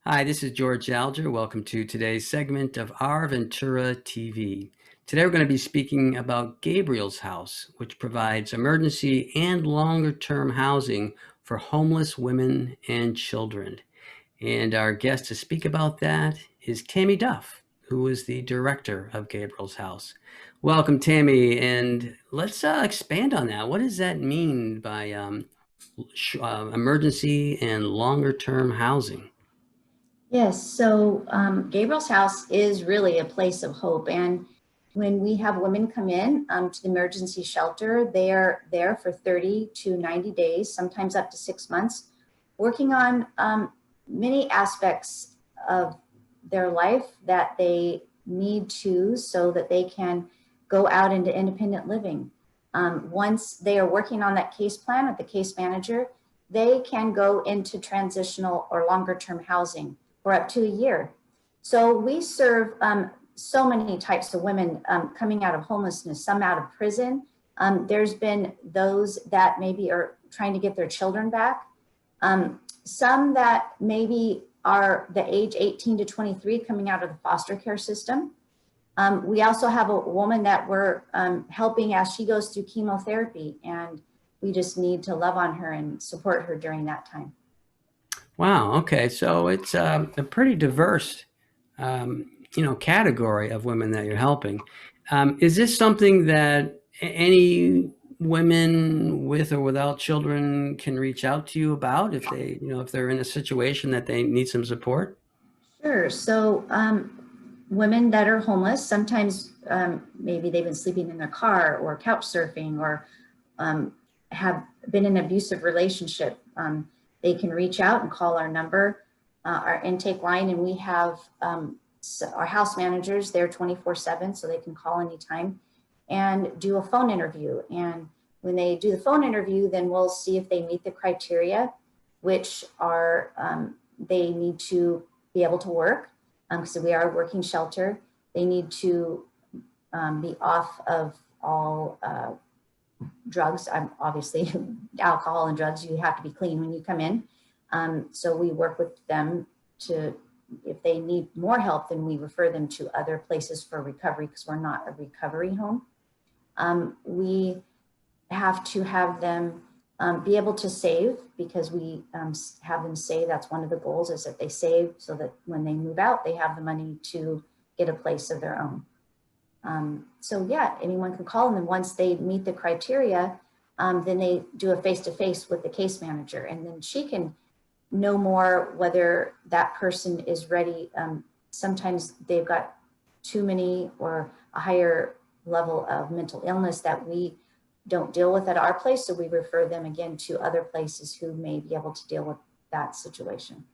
Hi, this is George Alger. Welcome to today's segment of Our Ventura TV. Today we're going to be speaking about Gabriel's House, which provides emergency and longer-term housing for homeless women and children. And our guest to speak about that is Tammy Duff, who is the director of Gabriel's House. Welcome, Tammy, and let's expand on that. What does that mean by emergency and longer-term housing? Yes, so Gabriel's House is really a place of hope. And when we have women come in to the emergency shelter, they are there for 30 to 90 days, sometimes up to 6 months, working on many aspects of their life that they need to so that they can go out into independent living. Once they are working on that case plan with the case manager, they can go into transitional or longer term housing for up to a year. So we serve so many types of women coming out of homelessness, some out of prison. There's been those that maybe are trying to get their children back. Some that maybe are the age 18 to 23 coming out of the foster care system. We also have a woman that we're helping as she goes through chemotherapy, and we just need to love on her and support her during that time. Wow. Okay. So it's a pretty diverse, category of women that you're helping. Is this something that any women with or without children can reach out to you about if if they're in a situation that they need some support? Sure. So women that are homeless, sometimes maybe they've been sleeping in their car or couch surfing or have been in an abusive relationship. They can reach out and call our number, our intake line, and we have our house managers there 24/7, so they can call anytime and do a phone interview. And when they do the phone interview, then we'll see if they meet the criteria, which are they need to be able to work. So we are a working shelter. They need to be off of all drugs. Obviously, alcohol and drugs, you have to be clean when you come in. So we work with them to, if they need more help, then we refer them to other places for recovery because we're not a recovery home. We have to have them be able to save because we have them save. That's one of the goals, is that they save so that when they move out, they have the money to get a place of their own. So yeah, anyone can call, and then once they meet the criteria, then they do a face-to-face with the case manager, and then she can know more whether that person is ready. Sometimes they've got too many or a higher level of mental illness that we don't deal with at our place, so we refer them again to other places who may be able to deal with that situation.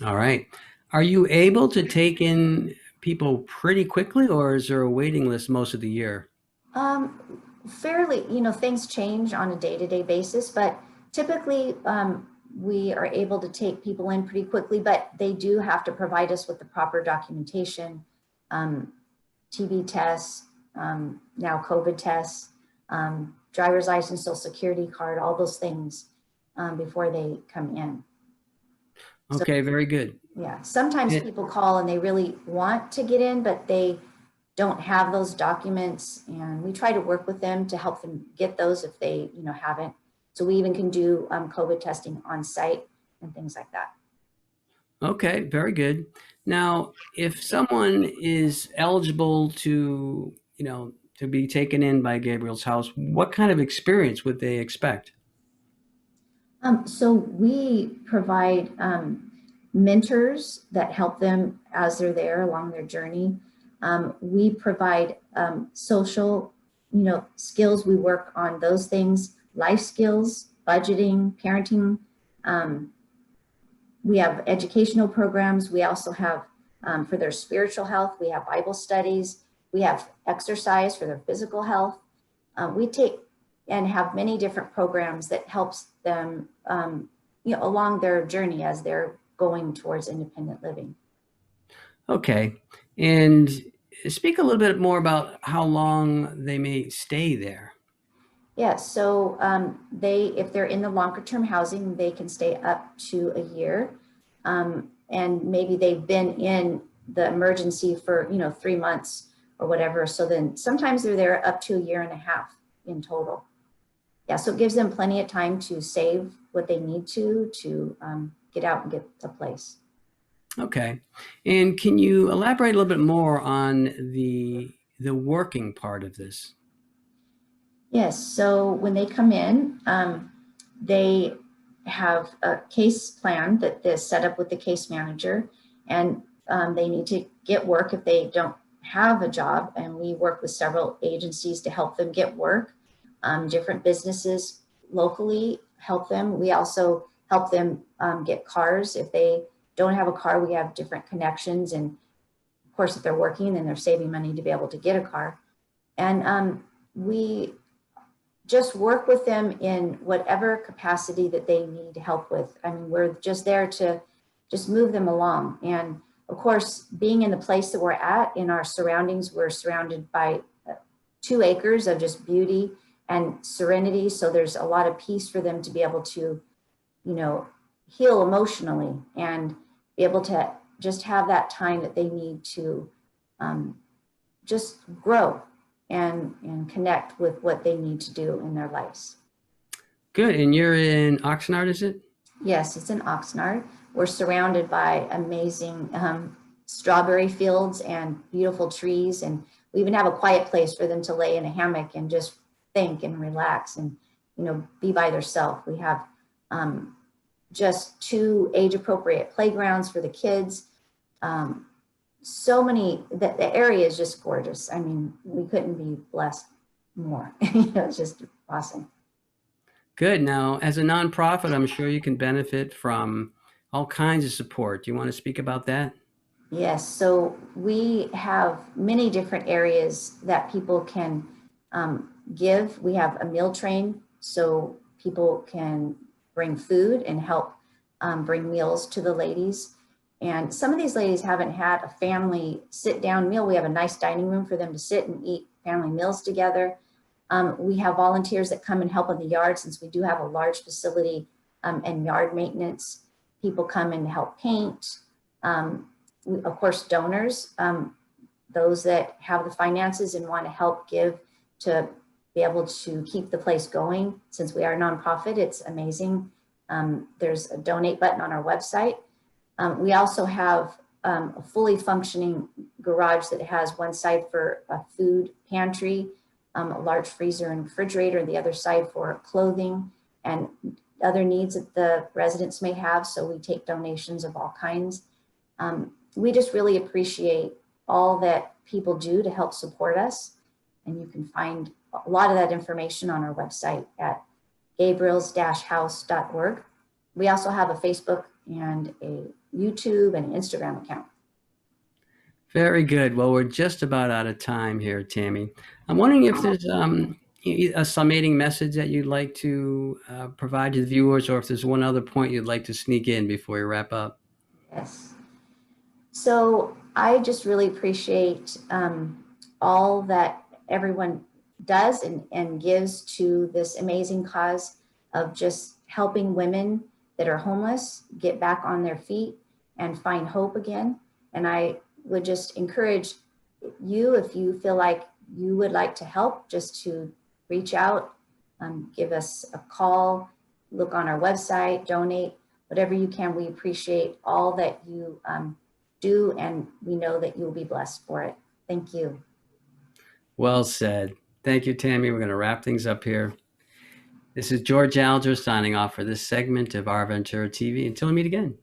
All right. Are you able to take in people pretty quickly, or is there a waiting list most of the year? Fairly, things change on a day-to-day basis, but typically we are able to take people in pretty quickly, but they do have to provide us with the proper documentation, TB tests, now COVID tests, driver's license, social security card, all those things before they come in. So, Okay, very good. yeah, sometimes It- people call and they really want to get in, but they don't have those documents, and we try to work with them to help them get those if they, haven't. So we even can do COVID testing on site and things like that. okay, very good. Now, if someone is eligible to be taken in by Gabriel's House, what kind of experience would they expect? So we provide mentors that help them as they're there along their journey. We provide social, skills. We work on those things, life skills, budgeting, parenting. Um, we have educational programs. We also have for their spiritual health, we have Bible studies. We have exercise for their physical health. We take and have many different programs that helps them along their journey as they're going towards independent living. Okay. And speak a little bit more about how long they may stay there. Yeah, so if they're in the longer term housing, they can stay up to a year. and maybe they've been in the emergency for 3 months or whatever. So then sometimes they're there up to a year and a half in total. Yeah, so it gives them plenty of time to save what they need to get out and get a place. Okay. And can you elaborate a little bit more on the working part of this? Yes, so when they come in, they have a case plan that is set up with the case manager, and they need to get work if they don't have a job. And we work with several agencies to help them get work. Different businesses locally help them. We also help them get cars. If they don't have a car, we have different connections. And of course, if they're working, then they're saving money to be able to get a car. And we just work with them in whatever capacity that they need help with. I mean, we're just there to just move them along. And of course, being in the place that we're at, in our surroundings, we're surrounded by 2 acres of just beauty and serenity. So there's a lot of peace for them to be able to, heal emotionally and be able to just have that time that they need to just grow and connect with what they need to do in their lives. Good. And you're in Oxnard, is it? Yes, it's in Oxnard. We're surrounded by amazing strawberry fields and beautiful trees. And we even have a quiet place for them to lay in a hammock and just think and relax and, be by themselves. We have just 2 age-appropriate playgrounds for the kids. So many, the area is just gorgeous. I mean, we couldn't be blessed more. It's just awesome. Good. Now, as a nonprofit, I'm sure you can benefit from all kinds of support. Do you want to speak about that? Yes, so we have many different areas that people can give. We have a meal train, so people can bring food and help bring meals to the ladies. And some of these ladies haven't had a family sit-down meal. We have a nice dining room for them to sit and eat family meals together. We have volunteers that come and help in the yard, since we do have a large facility and yard maintenance. People come and help paint. Of course, donors, those that have the finances and want to help give to be able to keep the place going. Since we are a nonprofit, it's amazing. There's a donate button on our website. We also have a fully functioning garage that has one side for a food pantry, a large freezer and refrigerator, and the other side for clothing and other needs that the residents may have. So we take donations of all kinds. We just really appreciate all that people do to help support us. And you can find a lot of that information on our website at Gabriels-house.org. We also have a Facebook and a YouTube and Instagram account. Very good. Well, we're just about out of time here, Tammy. I'm wondering if there's a summating message that you'd like to provide to the viewers, or if there's one other point you'd like to sneak in before we wrap up. Yes. So I just really appreciate all that everyone does and gives to this amazing cause of just helping women that are homeless get back on their feet and find hope again. And I would just encourage you, if you feel like you would like to help, just to reach out, give us a call, look on our website, donate, whatever you can. We appreciate all that you do, and we know that you'll be blessed for it. Thank you. Well said. Thank you, Tammy. We're going to wrap things up here. This is George Alger signing off for this segment of Our Ventura TV. Until we meet again.